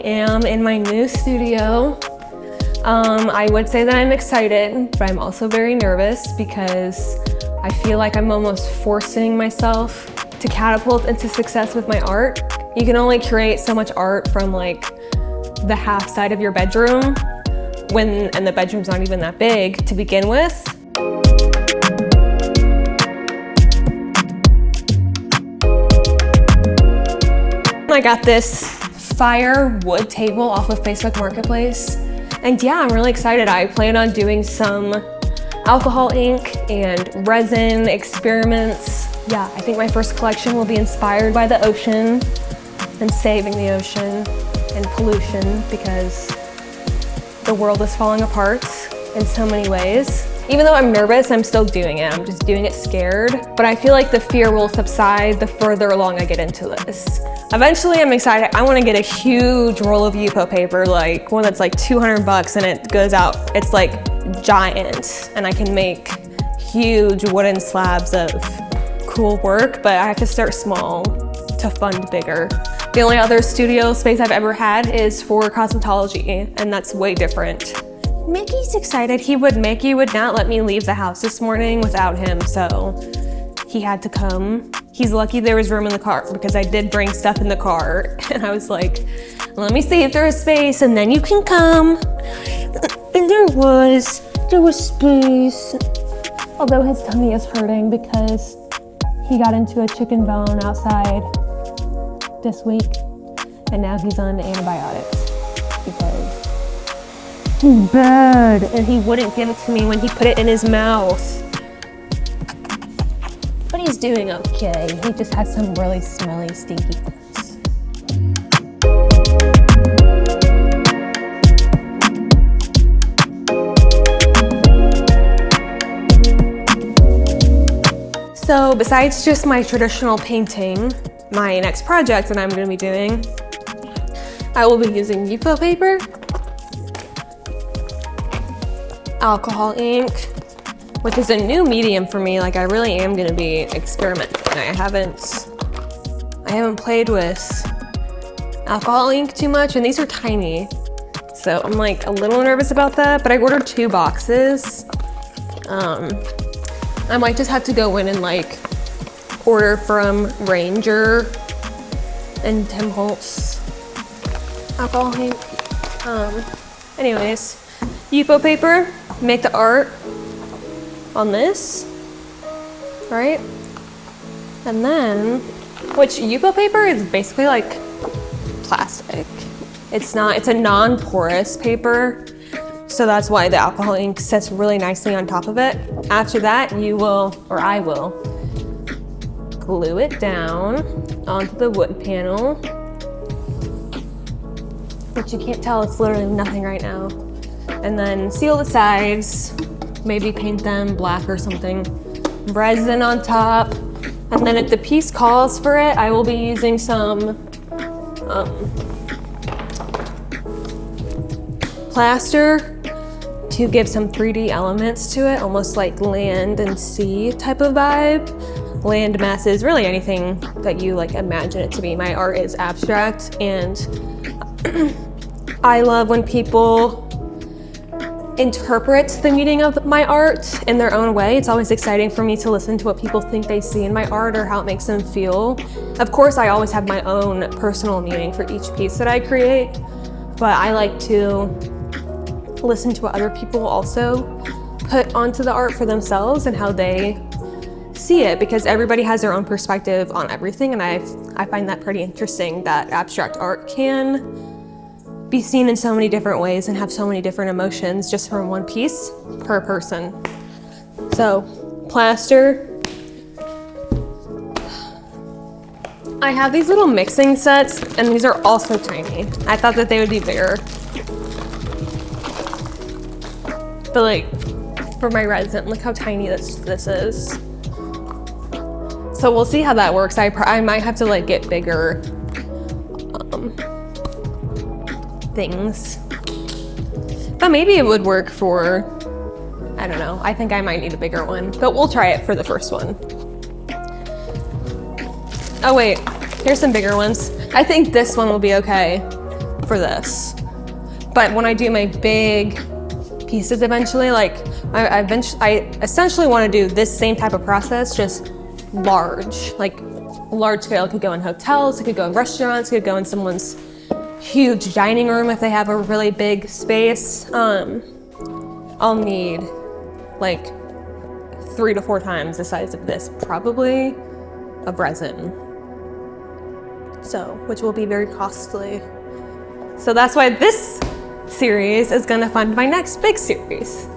am in my new studio. I would say that I'm excited, but I'm also very nervous because I feel like I'm almost forcing myself to catapult into success with my art. You can only create so much art from like the half side of your bedroom and the bedroom's not even that big to begin with. I got this fire wood table off of Facebook Marketplace. And yeah, I'm really excited. I plan on doing some alcohol ink and resin experiments. Yeah, I think my first collection will be inspired by the ocean and saving the ocean and pollution because the world is falling apart in so many ways. Even though I'm nervous, I'm still doing it. I'm just doing it scared. But I feel like the fear will subside the further along I get into this. Eventually, I'm excited. I want to get a huge roll of Yupo paper, like one that's like 200 bucks and it goes out. It's like giant and I can make huge wooden slabs of cool work, but I have to start small to fund bigger. The only other studio space I've ever had is for cosmetology, and that's way different. Mickey's excited. Mickey would not let me leave the house this morning without him, so he had to come. He's lucky there was room in the car because I did bring stuff in the car, and I was like, let me see if there is space, and then you can come. And there was space. Although his tummy is hurting because he got into a chicken bone outside this week, and now he's on antibiotics because he's bad, and he wouldn't give it to me when he put it in his mouth. But he's doing okay. He just has some really smelly, stinky farts. So besides just my traditional painting, my next project that I'm going to be doing, I will be using Yupo paper, alcohol ink, which is a new medium for me. Like I really am going to be experimenting. I haven't played with alcohol ink too much, and these are tiny, so I'm like a little nervous about that. But I ordered 2 boxes. I might just have to go in and like order from Ranger and Tim Holtz alcohol ink. Anyways, Yupo paper, make the art on this, right? And then, which Yupo paper is basically like plastic. It's a non-porous paper, so that's why the alcohol ink sits really nicely on top of it. After that, I will glue it down onto the wood panel, which you can't tell, it's literally nothing right now. And then seal the sides, maybe paint them black or something. Resin on top. And then if the piece calls for it, I will be using some plaster to give some 3D elements to it, almost like land and sea type of vibe. Land masses, really anything that you like imagine it to be. My art is abstract, and I love when people interpret the meaning of my art in their own way. It's always exciting for me to listen to what people think they see in my art or how it makes them feel. Of course, I always have my own personal meaning for each piece that I create, but I like to listen to what other people also put onto the art for themselves and how they see it, because everybody has their own perspective on everything, and I find that pretty interesting that abstract art can be seen in so many different ways and have so many different emotions just from one piece per person. So, plaster. I have these little mixing sets, and these are also tiny. I thought that they would be bigger. But like, for my resin, look how tiny this is. So we'll see how that works. I might have to like get bigger things. But maybe it would work for, I don't know. I think I might need a bigger one, but we'll try it for the first one. Oh wait, here's some bigger ones. I think this one will be okay. for this. But when I do my big pieces eventually, like I essentially want to do this same type of process, just large, like large scale. It could go in hotels, it could go in restaurants, it could go in someone's huge dining room if they have a really big space. I'll need like 3 to 4 times the size of this, probably, of resin. So, which will be very costly. So that's why this series is gonna fund my next big series.